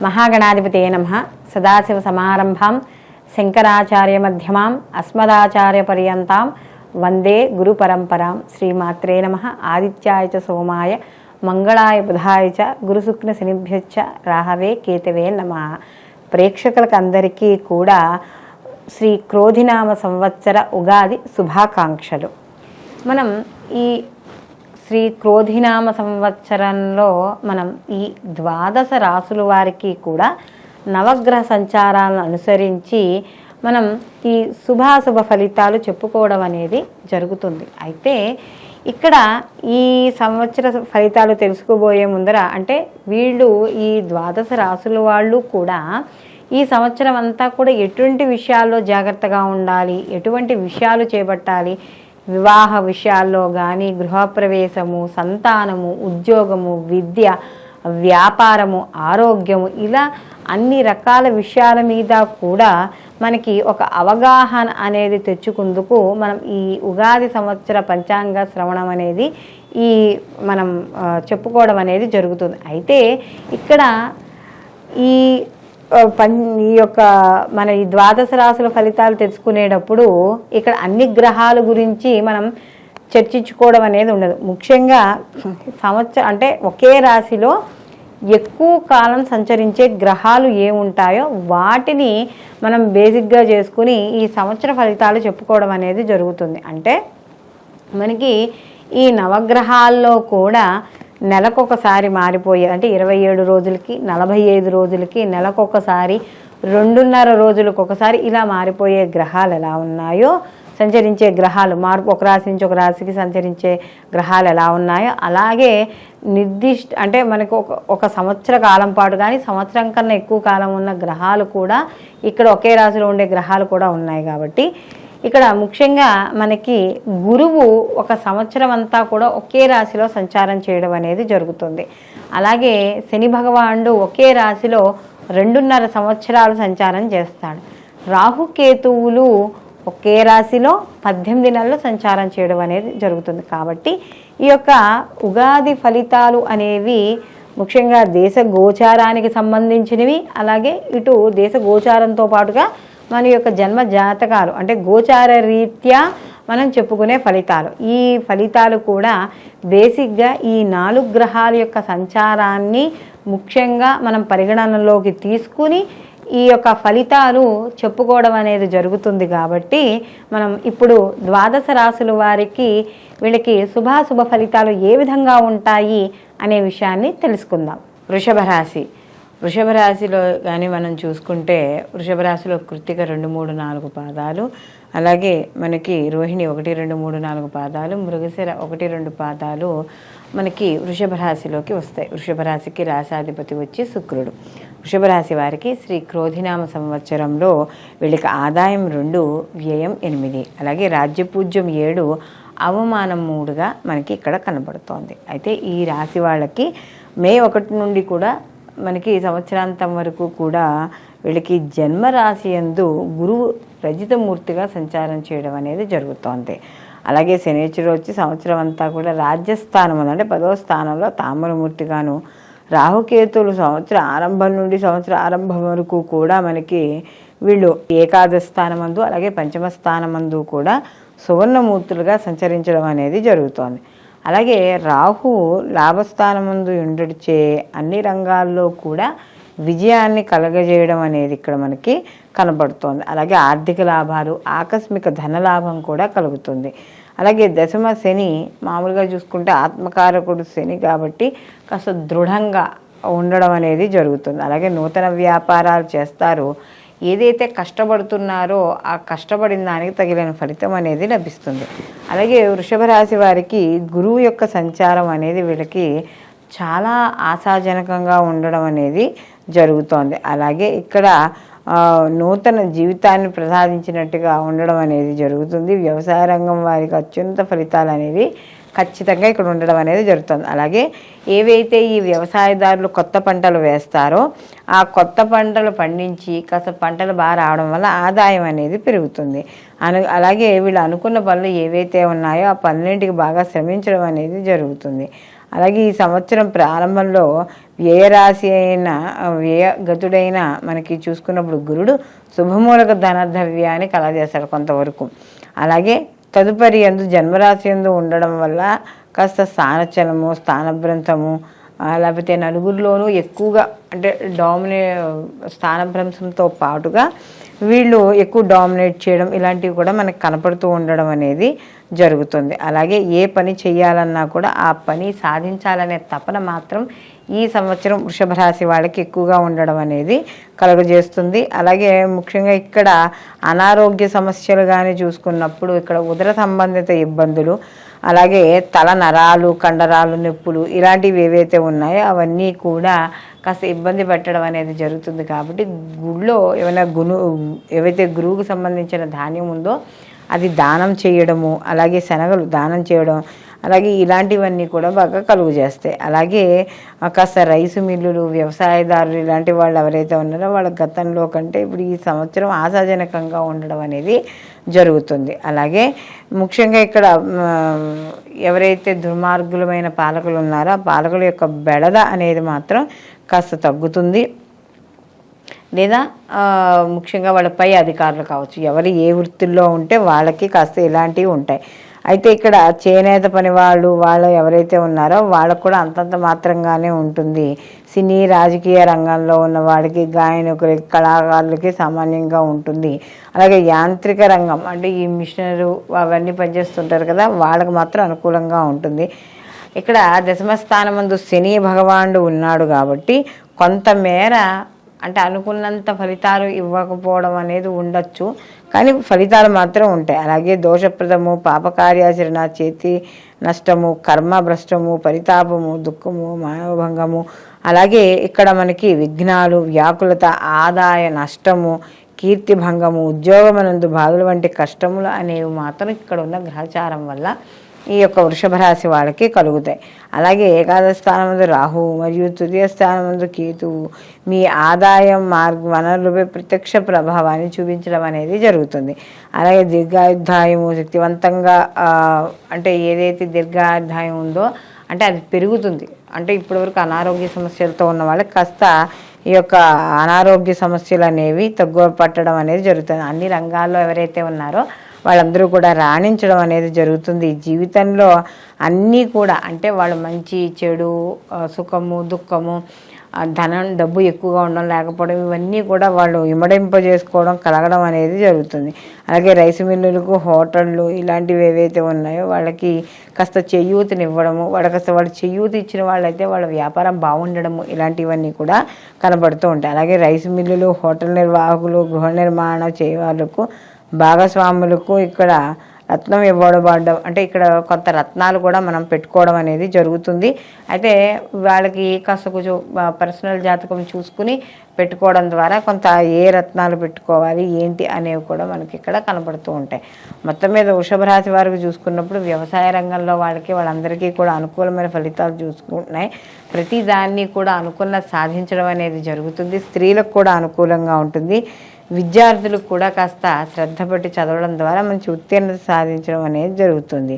महागणाधिपतये नमः। सदाशिवसमारम्भां शङ्कराचार्यमध्यमाम् अस्मदाचार्यपर्यन्तां वन्दे गुरुपरम्परां। श्रीमात्रे नमः। आदित्याय च सोमाय मंगళాయ బుధాయ చ గురుశుక్ర శనిభ్యశ్చ రాహవే కేతవే నమః. ప్రేక్షకులకు అందరికీ కూడా శ్రీ క్రోధినామ సంవత్సర ఉగాది శుభాకాంక్షలు. మనం ఈ శ్రీ క్రోధినామ సంవత్సరంలో మనం ఈ ద్వాదశ రాసుల వారికి కూడా నవగ్రహ సంచారాలను అనుసరించి మనం ఈ శుభాశుభ ఫలితాలు చెప్పుకోవడం అనేది జరుగుతుంది. అయితే ఇక్కడ ఈ సంవత్సర ఫలితాలు తెలుసుకోబోయే ముందర అంటే వీళ్ళు ఈ ద్వాదశ రాసుల వాళ్ళు కూడా ఈ సంవత్సరం అంతా కూడా ఎటువంటి విషయాల్లో జాగ్రత్తగా ఉండాలి, ఎటువంటి విషయాలు చేపట్టాలి, వివాహ విషయాల్లో కానీ గృహప్రవేశము, సంతానము, ఉద్యోగము, విద్య, వ్యాపారము, ఆరోగ్యము, ఇలా అన్ని రకాల విషయాల మీద కూడా మనకి ఒక అవగాహన అనేది తెచ్చుకుందుకు మనం ఈ ఉగాది సంవత్సర పంచాంగ శ్రవణం అనేది మనం చెప్పుకోవడం అనేది జరుగుతుంది. అయితే ఇక్కడ ఈ యొక్క మన ఈ ద్వాదశ రాశుల ఫలితాలు తెలుసుకునేటప్పుడు ఇక్కడ అన్ని గ్రహాల గురించి మనం చర్చించుకోవడం అనేది ఉండదు. ముఖ్యంగా సంవత్సరం అంటే ఒకే రాశిలో ఎక్కువ కాలం సంచరించే గ్రహాలు ఏముంటాయో వాటిని మనం బేసిక్గా చేసుకుని ఈ సంవత్సర ఫలితాలు చెప్పుకోవడం అనేది జరుగుతుంది. అంటే మనకి ఈ నవగ్రహాల్లో కూడా నెలకొకసారి మారిపోయే అంటే 27 రోజులకి 45 రోజులకి నెలకొకసారి 2.5 రోజులకు ఒకసారి ఇలా మారిపోయే గ్రహాలు ఎలా ఉన్నాయో, సంచరించే గ్రహాలు మార్పు ఒక రాశి నుంచి ఒక రాశికి సంచరించే గ్రహాలు ఎలా ఉన్నాయో అలాగే నిర్దిష్ట అంటే మనకు ఒక సంవత్సర కాలం పాటు కానీ సంవత్సరం కన్నా ఎక్కువ కాలం ఉన్న గ్రహాలు కూడా ఇక్కడ ఒకే రాశిలో ఉండే గ్రహాలు కూడా ఉన్నాయి. కాబట్టి ఇక్కడ ముఖ్యంగా మనకి గురువు ఒక సంవత్సరం అంతా కూడా ఒకే రాశిలో సంచారం చేయడం అనేది జరుగుతుంది. అలాగే శని భగవానుడు ఒకే రాశిలో 2.5 సంవత్సరాలు సంచారం చేస్తాడు. రాహుకేతువులు ఒకే రాశిలో 18 నెలలు సంచారం చేయడం అనేది జరుగుతుంది. కాబట్టి ఈ యొక్క ఉగాది ఫలితాలు అనేవి ముఖ్యంగా దేశ గోచారానికి సంబంధించినవి, అలాగే ఇటు దేశ గోచారంతో పాటుగా మన యొక్క జన్మ జాతకాలు అంటే గోచార రీత్యా మనం చెప్పుకునే ఫలితాలు. ఈ ఫలితాలు కూడా బేసిక్గా ఈ 4 గ్రహాల యొక్క సంచారాన్ని ముఖ్యంగా మనం పరిగణనలోకి తీసుకుని ఈ యొక్క ఫలితాలు చెప్పుకోవడం అనేది జరుగుతుంది. కాబట్టి మనం ఇప్పుడు ద్వాదశ రాశుల వారికి వీళ్ళకి శుభాశుభ ఫలితాలు ఏ విధంగా ఉంటాయి అనే విషయాన్ని తెలుసుకుందాం. వృషభ రాశి. వృషభ రాశిలో కానీ మనం చూసుకుంటే వృషభ రాశిలో కృత్తిక 2, 3, 4 పాదాలు, అలాగే మనకి రోహిణి 1, 2, 3, 4 పాదాలు, మృగశిర 1, 2 పాదాలు మనకి వృషభ రాశిలోకి వస్తాయి. వృషభ రాశికి రాశాధిపతి వచ్చి శుక్రుడు. వృషభ రాశి వారికి శ్రీ క్రోధినామ సంవత్సరంలో వీళ్ళకి ఆదాయం 2, వ్యయం 8, అలాగే రాజ్యపూజ్యం 7, అవమానం 3గా మనకి ఇక్కడ కనబడుతోంది. అయితే ఈ రాశి వాళ్ళకి మే 1 నుండి కూడా మనకి సంవత్సరాంతం వరకు కూడా వీళ్ళకి జన్మరాశి యందు గురువు రజితమూర్తిగా సంచారం చేయడం అనేది జరుగుతోంది. అలాగే శనేశ్వరుడు వచ్చి సంవత్సరం అంతా కూడా రాజ్యస్థానం అంటే 10వ స్థానంలో తామరమూర్తిగాను, రాహుకేతువులు సంవత్సర ఆరంభం నుండి సంవత్సర ఆరంభం వరకు కూడా మనకి వీళ్ళు ఏకాదశ స్థానమందు అలాగే పంచమ స్థానమందు కూడా సువర్ణమూర్తులుగా సంచరించడం అనేది జరుగుతోంది. అలాగే రాహు లాభస్థానమందు ఉండడిచే అన్ని రంగాల్లో కూడా విజయాన్ని కలగజేయడం అనేది ఇక్కడ మనకి కనబడుతోంది. అలాగే ఆర్థిక లాభాలు, ఆకస్మిక ధనలాభం కూడా కలుగుతుంది. అలాగే దశమ శని మామూలుగా చూసుకుంటే ఆత్మకారకుడు శని కాబట్టి కాస్త దృఢంగా ఉండడం అనేది జరుగుతుంది. అలాగే నూతన వ్యాపారాలు చేస్తారు. ఏదైతే కష్టపడుతున్నారో ఆ కష్టపడిన దానికి తగిలిన ఫలితం అనేది లభిస్తుంది. అలాగే వృషభ రాశి వారికి గురువు యొక్క సంచారం అనేది వీళ్ళకి చాలా ఆశాజనకంగా ఉండడం అనేది జరుగుతోంది. అలాగే ఇక్కడ నూతన జీవితాన్ని ప్రసాదించినట్టుగా ఉండడం అనేది జరుగుతుంది. వ్యవసాయ రంగం వారికి అత్యున్నత ఫలితాలు అనేవి ఖచ్చితంగా ఇక్కడ ఉండడం అనేది జరుగుతుంది. అలాగే ఏవైతే ఈ వ్యవసాయదారులు కొత్త పంటలు వేస్తారో ఆ కొత్త పంటలు పండించి కాస్త పంటలు బాగా రావడం వల్ల ఆదాయం అనేది పెరుగుతుంది. అలాగే వీళ్ళు అనుకున్న పనులు ఏవైతే ఉన్నాయో ఆ పనులన్నింటికి బాగా శ్రమించడం అనేది జరుగుతుంది. అలాగే ఈ సంవత్సరం ప్రారంభంలో వ్యయరాశి అయిన వ్యయగతుడైన మనకి చూసుకున్నప్పుడు గురుడు శుభమూలక ధనద్రవ్యాన్ని కలగజేస్తాడు కొంతవరకు. అలాగే తదుపరి యందు జన్మరాశి యందు ఉండడం వల్ల కాస్త స్థానచలము, స్థానభ్రంశము, లేకపోతే నలుగురిలోనూ ఎక్కువగా అంటే స్థానభ్రంశంతో పాటుగా వీళ్ళు ఎక్కువ డామినేట్ చేయడం ఇలాంటివి కూడా మనకు కనపడుతూ ఉండడం అనేది జరుగుతుంది. అలాగే ఏ పని చేయాలన్నా కూడా ఆ పని సాధించాలనే తపన మాత్రం ఈ సంవత్సరం వృషభ రాశి వాళ్ళకి ఎక్కువగా ఉండడం అనేది కలుగజేస్తుంది. అలాగే ముఖ్యంగా ఇక్కడ అనారోగ్య సమస్యలు కానీ చూసుకున్నప్పుడు ఇక్కడ ఉదర సంబంధిత ఇబ్బందులు, అలాగే తల నరాలు, కండరాలు నొప్పులు ఇలాంటివి ఏవైతే ఉన్నాయో అవన్నీ కూడా కాస్త ఇబ్బంది పెట్టడం అనేది జరుగుతుంది. కాబట్టి గుళ్ళో ఏమైనా ఏవైతే గురువుకు సంబంధించిన ధాన్యం ఉందో అది దానం చేయడము, అలాగే శనగలు దానం చేయడం, అలాగే ఇలాంటివన్నీ కూడా బాగా కలుగు చేస్తాయి. అలాగే కాస్త రైసు మిల్లులు, వ్యవసాయదారులు ఇలాంటి వాళ్ళు ఎవరైతే ఉన్నారో వాళ్ళ గతంలో కంటే ఇప్పుడు ఈ సంవత్సరం ఆశాజనకంగా ఉండడం అనేది జరుగుతుంది. అలాగే ముఖ్యంగా ఇక్కడ ఎవరైతే దుర్మార్గులమైన పాలకులు ఉన్నారో ఆ పాలకుల యొక్క బెడద అనేది మాత్రం కాస్త తగ్గుతుంది. లేదా ముఖ్యంగా వాళ్ళ పై అధికారులు కావచ్చు, ఎవరు ఏ వృత్తుల్లో ఉంటే వాళ్ళకి కాస్త ఇలాంటివి ఉంటాయి. అయితే ఇక్కడ చేనేత పని వాళ్ళు ఎవరైతే ఉన్నారో వాళ్ళకు కూడా అంతంత మాత్రంగానే ఉంటుంది. సినీ రాజకీయ రంగంలో ఉన్న వాడికి, గాయకులకి, కళాకారులకి సామాన్యంగా ఉంటుంది. అలాగే యాంత్రిక రంగం అంటే ఈ మిషనరు అవన్నీ పనిచేస్తుంటారు కదా, వాళ్ళకి మాత్రం అనుకూలంగా ఉంటుంది. ఇక్కడ దశమస్థానమందు శని భగవానుడు ఉన్నాడు కాబట్టి కొంతమేర అంటే అనుకున్నంత ఫలితాలు ఇవ్వకపోవడం అనేది ఉండొచ్చు, కానీ ఫలితాలు మాత్రం ఉంటాయి. అలాగే దోషప్రదము, పాపకార్యాచరణ, చేతి నష్టము, కర్మ భ్రష్టము, పరితాపము, దుఃఖము, మానవభంగము, అలాగే ఇక్కడ మనకి విఘ్నాలు, వ్యాకులత, ఆదాయ నష్టము, కీర్తిభంగము, ఉద్యోగమనందు బాధలు వంటి కష్టములు అనేవి మాత్రం ఇక్కడ ఉన్న గ్రహచారం వల్ల ఈ యొక్క వృషభ రాశి వాళ్ళకి కలుగుతాయి. అలాగే ఏకాదశ స్థానమందు రాహువు మరియు తృతీయ స్థానమందు కేతువు మీ ఆదాయం వనరులపై ప్రత్యక్ష ప్రభావాన్ని చూపించడం అనేది జరుగుతుంది. అలాగే దీర్ఘాయుర్దాయము శక్తివంతంగా అంటే ఏదైతే దీర్ఘాయుర్దాయం ఉందో అంటే అది పెరుగుతుంది. అంటే ఇప్పటివరకు అనారోగ్య సమస్యలతో ఉన్న వాళ్ళకి కాస్త ఈ యొక్క అనారోగ్య సమస్యలు అనేవి తగ్గుపట్టడం అనేది జరుగుతుంది. అన్ని రంగాల్లో ఎవరైతే ఉన్నారో వాళ్ళందరూ కూడా రాణించడం అనేది జరుగుతుంది. జీవితంలో అన్నీ కూడా అంటే వాళ్ళు మంచి చెడు, సుఖము, దుఃఖము, ధనం, డబ్బు ఎక్కువగా ఉండడం లేకపోవడం ఇవన్నీ కూడా వాళ్ళు ఇమడింపజేసుకోవడం కలగడం అనేది జరుగుతుంది. అలాగే రైసు మిల్లులకు, హోటళ్ళు ఇలాంటివి ఏవైతే ఉన్నాయో వాళ్ళకి కాస్త చేయూతనివ్వడము, వాళ్ళు చేయూత ఇచ్చిన వాళ్ళైతే వాళ్ళ వ్యాపారం బాగుండడము ఇలాంటివన్నీ కూడా కనబడుతూ ఉంటాయి. అలాగే రైసు మిల్లులు, హోటల్ నిర్వాహకులు, గృహ నిర్మాణం చేయ వాళ్ళకు, భాగస్వాములకు ఇక్కడ రత్నం ఇవ్వబడడం అంటే ఇక్కడ కొంత రత్నాలు కూడా మనం పెట్టుకోవడం అనేది జరుగుతుంది. అయితే వాళ్ళకి కాస్త కొంచెం పర్సనల్ జాతకం చూసుకుని పెట్టుకోవడం ద్వారా కొంత ఏ రత్నాలు పెట్టుకోవాలి ఏంటి అనేవి కూడా మనకి ఇక్కడ కనబడుతూ ఉంటాయి. మొత్తం మీద వృషభ రాశి వారికి చూసుకున్నప్పుడు వ్యవసాయ రంగంలో వాళ్ళందరికీ కూడా అనుకూలమైన ఫలితాలు చూసుకుంటున్నాయి. ప్రతి దాన్ని కూడా అనుకున్న సాధించడం అనేది జరుగుతుంది. స్త్రీలకు కూడా అనుకూలంగా ఉంటుంది. విద్యార్థులకు కూడా కాస్త శ్రద్ధ పెట్టి చదవడం ద్వారా మంచి ఉత్తీర్ణత సాధించడం అనేది జరుగుతుంది.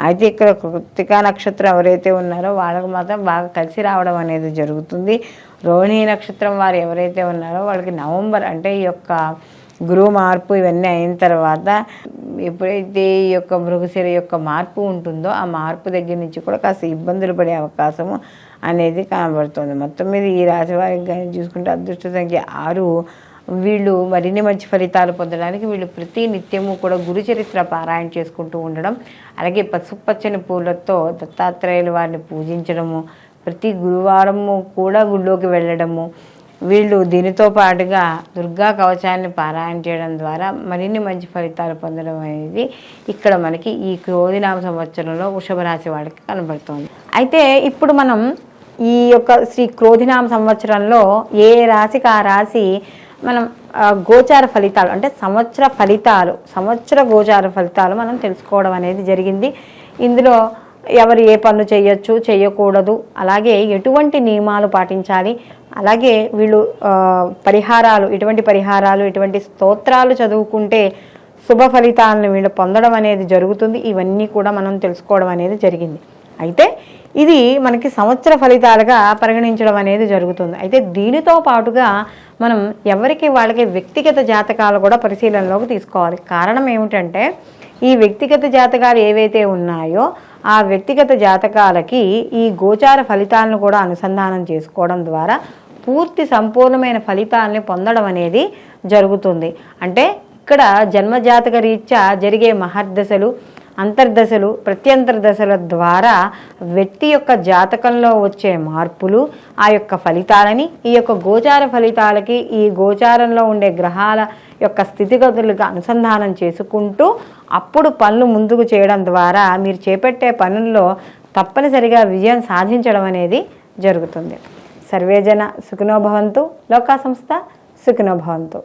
అయితే ఇక్కడ కృత్తికా నక్షత్రం ఎవరైతే ఉన్నారో వాళ్ళకి మాత్రం బాగా కలిసి రావడం అనేది జరుగుతుంది. రోహిణీ నక్షత్రం వారు ఎవరైతే ఉన్నారో వాళ్ళకి నవంబర్ అంటే ఈ యొక్క గురువు మార్పు ఇవన్నీ అయిన తర్వాత ఎప్పుడైతే ఈ యొక్క మృగశిర యొక్క మార్పు ఉంటుందో ఆ మార్పు దగ్గర నుంచి కూడా కాస్త ఇబ్బందులు పడే అవకాశము అనేది కనబడుతుంది. మొత్తం మీద ఈ రాశి వారికి కానీ చూసుకుంటే అదృష్ట సంఖ్య 6. వీళ్ళు మరిన్ని మంచి ఫలితాలు పొందడానికి వీళ్ళు ప్రతి నిత్యము కూడా గురు చరిత్ర పారాయణ చేసుకుంటూ ఉండడం, అలాగే పసుపచ్చని పూలతో దత్తాత్రేయులు వారిని పూజించడము, ప్రతి గురువారము కూడా గుళ్ళోకి వెళ్ళడము, వీళ్ళు దీనితో పాటుగా దుర్గా కవచాన్ని పారాయణ చేయడం ద్వారా మరిన్ని మంచి ఫలితాలు పొందడం అనేది ఇక్కడ మనకి ఈ క్రోధినామ సంవత్సరంలో వృషభ రాశి వాళ్ళకి కనబడుతుంది. అయితే ఇప్పుడు మనం ఈ యొక్క శ్రీ క్రోధినామ సంవత్సరంలో ఏ రాశికి ఆ రాశి మనం గోచార ఫలితాలు అంటే సంవత్సర గోచార ఫలితాలు మనం తెలుసుకోవడం అనేది జరిగింది. ఇందులో ఎవరు ఏ పనులు చేయొచ్చు, చేయకూడదు, అలాగే ఎటువంటి నియమాలు పాటించాలి, అలాగే వీళ్ళు ఎటువంటి స్తోత్రాలు చదువుకుంటే శుభ ఫలితాలను వీళ్ళు పొందడం అనేది జరుగుతుంది. ఇవన్నీ కూడా మనం తెలుసుకోవడం అనేది జరిగింది. అయితే ఇది మనకి సంవత్సర ఫలితాలుగా పరిగణించడం అనేది జరుగుతుంది. అయితే దీనితో పాటుగా మనం ఎవరికి వాళ్ళకి వ్యక్తిగత జాతకాలు కూడా పరిశీలనలోకి తీసుకోవాలి. కారణం ఏమిటంటే ఈ వ్యక్తిగత జాతకాలు ఏవైతే ఉన్నాయో ఆ వ్యక్తిగత జాతకాలకి ఈ గోచార ఫలితాలను కూడా అనుసంధానం చేసుకోవడం ద్వారా పూర్తి సంపూర్ణమైన ఫలితాలని పొందడం అనేది జరుగుతుంది. అంటే ఇక్కడ జన్మజాతక రీత్యా జరిగే మహర్దశలు, అంతర్దశలు, ప్రత్యంతర్దశల ద్వారా వ్యక్తి యొక్క జాతకంలో వచ్చే మార్పులు, ఆ యొక్క ఫలితాలని ఈ యొక్క గోచార ఫలితాలకి ఈ గోచారంలో ఉండే గ్రహాల యొక్క స్థితిగతులకు అనుసంధానం చేసుకుంటూ అప్పుడు పనులు ముందుకు చేయడం ద్వారా మీరు చేపట్టే పనుల్లో తప్పనిసరిగా విజయం సాధించడం అనేది జరుగుతుంది. సర్వేజన సుఖినో భవంతు, లోకా సంస్థ సుఖినో భవంతు.